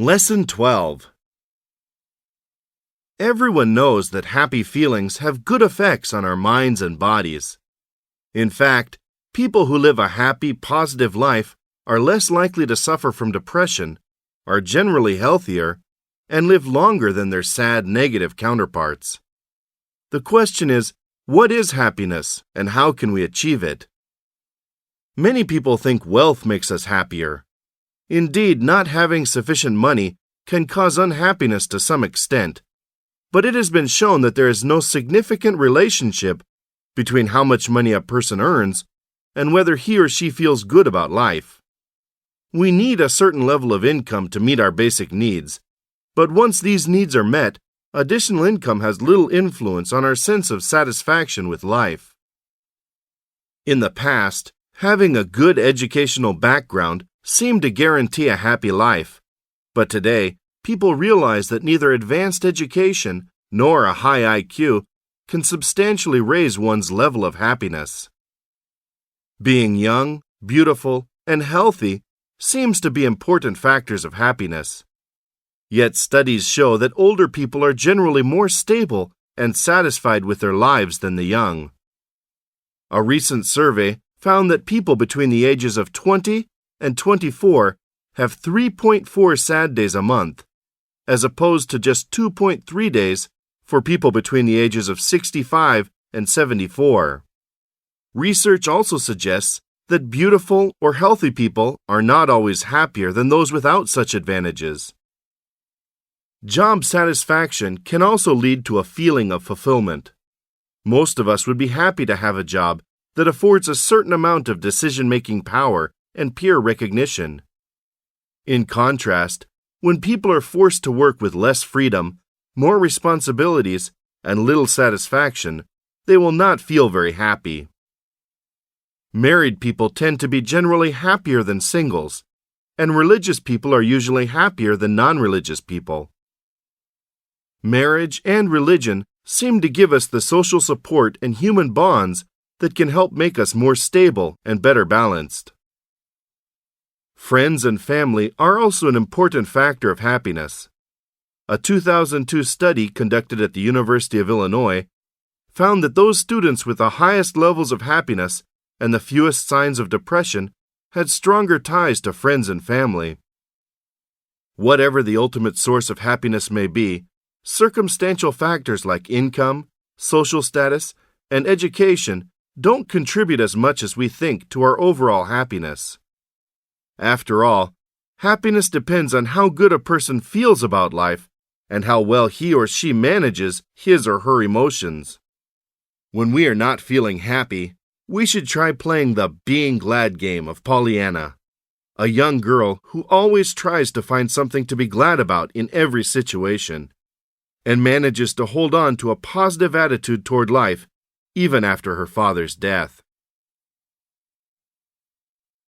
Lesson 12. Everyone knows that happy feelings have good effects on our minds and bodies. In fact, people who live a happy, positive life are less likely to suffer from depression, are generally healthier, and live longer than their sad, negative counterparts. The question is, what is happiness and how can we achieve it? Many people think wealth makes us happier. Indeed, not having sufficient money can cause unhappiness to some extent, but it has been shown that there is no significant relationship between how much money a person earns and whether he or she feels good about life. We need a certain level of income to meet our basic needs, but once these needs are met, additional income has little influence on our sense of satisfaction with life. In the past, having a good educational background seemed to guarantee a happy life, but today, people realize that neither advanced education nor a high IQ can substantially raise one's level of happiness. Being young, beautiful, and healthy seems to be important factors of happiness. Yet studies show that older people are generally more stable and satisfied with their lives than the young. A recent survey found that people between the ages of 20 and 24 have 3.4 sad days a month, as opposed to just 2.3 days for people between the ages of 65 and 74. Research also suggests that beautiful or healthy people are not always happier than those without such advantages. Job satisfaction can also lead to a feeling of fulfillment. Most of us would be happy to have a job that affords a certain amount of decision-making power and peer recognition. In contrast, when people are forced to work with less freedom, more responsibilities, and little satisfaction, they will not feel very happy. Married people tend to be generally happier than singles, and religious people are usually happier than non-religious people. Marriage and religion seem to give us the social support and human bonds that can help make us more stable and better balanced. Friends and family are also an important factor of happiness. A 2002 study conducted at the University of Illinois found that those students with the highest levels of happiness and the fewest signs of depression had stronger ties to friends and family. Whatever the ultimate source of happiness may be, circumstantial factors like income, social status, and education don't contribute as much as we think to our overall happiness. After all, happiness depends on how good a person feels about life and how well he or she manages his or her emotions. When we are not feeling happy, we should try playing the being glad game of Pollyanna, a young girl who always tries to find something to be glad about in every situation, and manages to hold on to a positive attitude toward life even after her father's death.